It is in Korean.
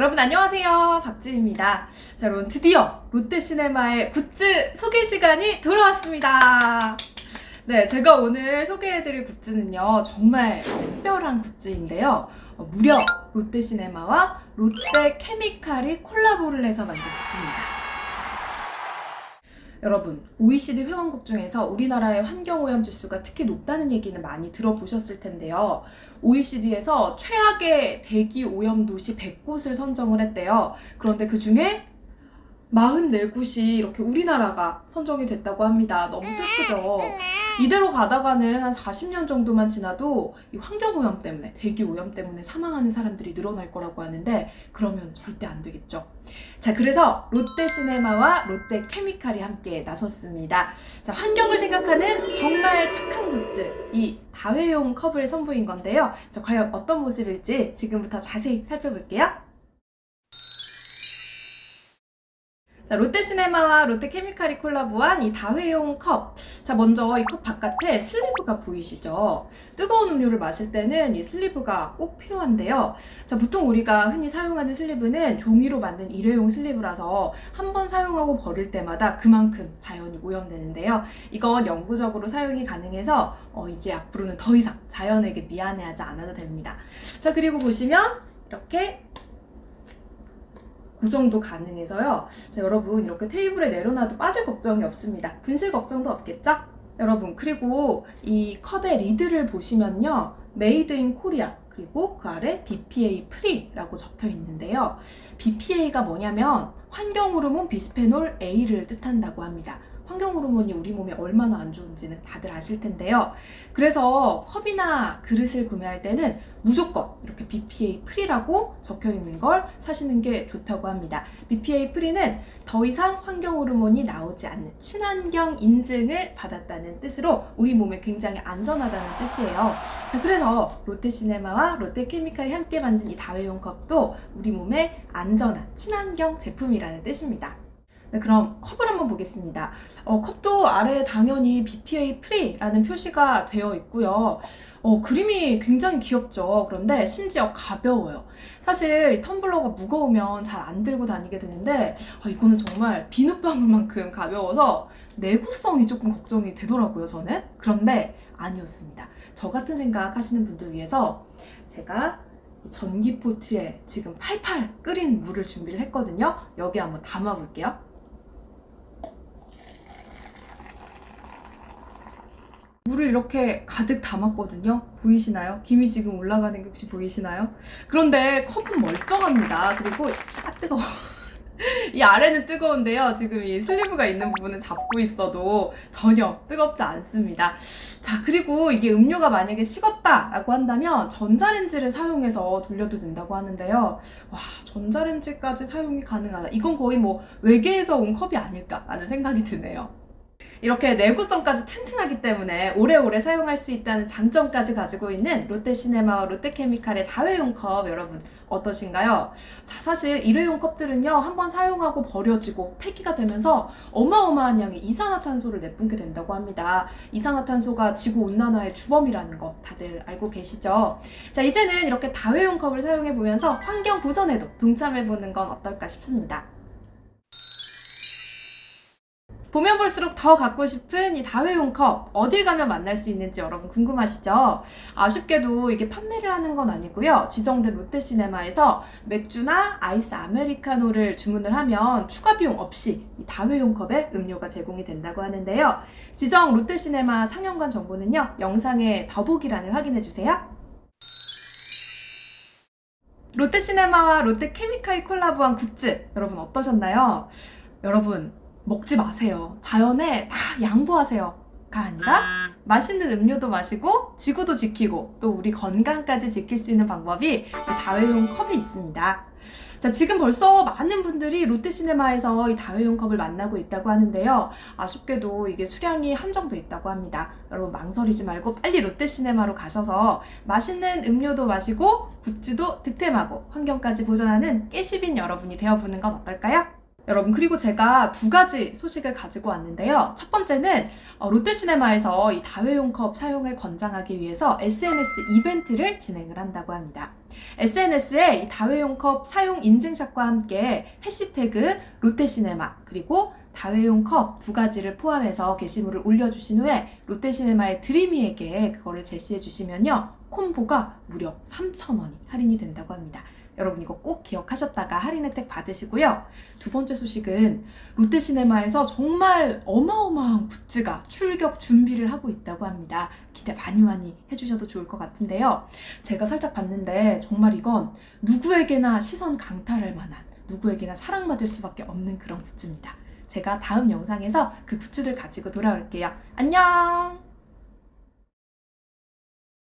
여러분 안녕하세요. 박지입니다. 자, 여러분 드디어 롯데시네마의 굿즈 소개 시간이 돌아왔습니다. 네, 제가 오늘 소개해드릴 굿즈는요, 정말 특별한 굿즈인데요. 무려 롯데시네마와 롯데케미칼이 콜라보를 해서 만든 굿즈입니다. 여러분, OECD 회원국 중에서 우리나라의 환경오염 지수가 특히 높다는 얘기는 많이 들어보셨을 텐데요. OECD에서 최악의 대기 오염 도시 100곳을 선정을 했대요. 그런데 그 중에 44곳이 이렇게 우리나라가 선정이 됐다고 합니다. 너무 슬프죠? 이대로 가다가는 한 40년 정도만 지나도 이 환경오염 때문에, 대기오염 때문에 사망하는 사람들이 늘어날 거라고 하는데 그러면 절대 안 되겠죠. 자, 그래서 롯데시네마와 롯데케미칼이 함께 나섰습니다. 자, 환경을 생각하는 정말 착한 굿즈, 이 다회용 컵을 선보인 건데요. 자, 과연 어떤 모습일지 지금부터 자세히 살펴볼게요. 자, 롯데시네마와 롯데케미칼이 콜라보한 이 다회용 컵. 자, 먼저 이 컵 바깥에 슬리브가 보이시죠? 뜨거운 음료를 마실 때는 이 슬리브가 꼭 필요한데요. 자, 보통 우리가 흔히 사용하는 슬리브는 종이로 만든 일회용 슬리브라서 한 번 사용하고 버릴 때마다 그만큼 자연이 오염되는데요. 이건 영구적으로 사용이 가능해서 이제 앞으로는 더 이상 자연에게 미안해하지 않아도 됩니다. 자, 그리고 보시면 이렇게 고정도 가능해서요. 자, 여러분 이렇게 테이블에 내려놔도 빠질 걱정이 없습니다. 분실 걱정도 없겠죠? 여러분, 그리고 이 컵의 리드를 보시면요, 메이드 인 코리아, 그리고 그 아래 BPA 프리라고 적혀 있는데요. BPA가 뭐냐면 환경 호르몬 비스페놀 A를 뜻한다고 합니다. 환경 호르몬이 우리 몸에 얼마나 안 좋은지는 다들 아실 텐데요. 그래서 컵이나 그릇을 구매할 때는 무조건 이렇게 BPA 프리라고 적혀 있는 걸 사시는 게 좋다고 합니다. BPA 프리는 더 이상 환경 호르몬이 나오지 않는 친환경 인증을 받았다는 뜻으로 우리 몸에 굉장히 안전하다는 뜻이에요. 자, 그래서 롯데시네마와 롯데케미칼이 함께 만든 이 다회용 컵도 우리 몸에 안전한 친환경 제품이라는 뜻입니다. 네, 그럼 컵을 한번 보겠습니다. 컵도 아래에 당연히 BPA 프리라는 표시가 되어 있고요. 그림이 굉장히 귀엽죠. 그런데 심지어 가벼워요. 사실 이 텀블러가 무거우면 잘 안 들고 다니게 되는데 이거는 정말 비눗방울만큼 가벼워서 내구성이 조금 걱정이 되더라고요, 저는. 그런데 아니었습니다. 저 같은 생각 하시는 분들 위해서 제가 전기포트에 지금 팔팔 끓인 물을 준비를 했거든요. 여기 한번 담아 볼게요. 물을 이렇게 가득 담았거든요. 보이시나요? 김이 지금 올라가는 게 혹시 보이시나요? 그런데 컵은 멀쩡합니다. 그리고 뜨거워. 이 아래는 뜨거운데요. 지금 이 슬리브가 있는 부분은 잡고 있어도 전혀 뜨겁지 않습니다. 자, 그리고 이게 음료가 만약에 식었다라고 한다면 전자레인지를 사용해서 돌려도 된다고 하는데요. 와, 전자레인지까지 사용이 가능하다. 이건 거의 뭐 외계에서 온 컵이 아닐까라는 생각이 드네요. 이렇게 내구성까지 튼튼하기 때문에 오래오래 사용할 수 있다는 장점까지 가지고 있는 롯데시네마와 롯데케미칼의 다회용 컵, 여러분 어떠신가요? 자, 사실 일회용 컵들은요, 한번 사용하고 버려지고 폐기가 되면서 어마어마한 양의 이산화탄소를 내뿜게 된다고 합니다. 이산화탄소가 지구온난화의 주범이라는 거 다들 알고 계시죠? 자, 이제는 이렇게 다회용 컵을 사용해 보면서 환경 보전에도 동참해 보는 건 어떨까 싶습니다. 보면 볼수록 더 갖고 싶은 이 다회용 컵, 어딜 가면 만날 수 있는지 여러분 궁금하시죠? 아쉽게도 이게 판매를 하는 건 아니고요. 지정된 롯데시네마에서 맥주나 아이스 아메리카노를 주문을 하면 추가 비용 없이 이 다회용 컵에 음료가 제공이 된다고 하는데요. 지정 롯데시네마 상영관 정보는요, 영상의 더보기란을 확인해주세요. 롯데시네마와 롯데케미칼이 콜라보한 굿즈, 여러분 어떠셨나요? 여러분, 먹지 마세요. 자연에 다 양보하세요. 가 아니라 맛있는 음료도 마시고 지구도 지키고 또 우리 건강까지 지킬 수 있는 방법이 이 다회용 컵에 있습니다. 자, 지금 벌써 많은 분들이 롯데시네마에서 이 다회용 컵을 만나고 있다고 하는데요. 아쉽게도 이게 수량이 한정돼 있다고 합니다. 여러분 망설이지 말고 빨리 롯데시네마로 가셔서 맛있는 음료도 마시고 굿즈도 득템하고 환경까지 보존하는 깨시빈 여러분이 되어보는 건 어떨까요? 여러분, 그리고 제가 두 가지 소식을 가지고 왔는데요. 첫 번째는 롯데시네마에서 이 다회용 컵 사용을 권장하기 위해서 SNS 이벤트를 진행을 한다고 합니다. SNS에 이 다회용 컵 사용 인증샷과 함께 해시태그 롯데시네마 그리고 다회용 컵 두 가지를 포함해서 게시물을 올려주신 후에 롯데시네마의 드림이에게 그거를 제시해 주시면요, 콤보가 무려 3,000원이 할인이 된다고 합니다. 여러분, 이거 꼭 기억하셨다가 할인 혜택 받으시고요. 두 번째 소식은 롯데시네마에서 정말 어마어마한 굿즈가 출격 준비를 하고 있다고 합니다. 기대 많이 해주셔도 좋을 것 같은데요. 제가 살짝 봤는데 정말 이건 누구에게나 시선 강탈할 만한, 누구에게나 사랑받을 수밖에 없는 그런 굿즈입니다. 제가 다음 영상에서 그 굿즈들 가지고 돌아올게요. 안녕!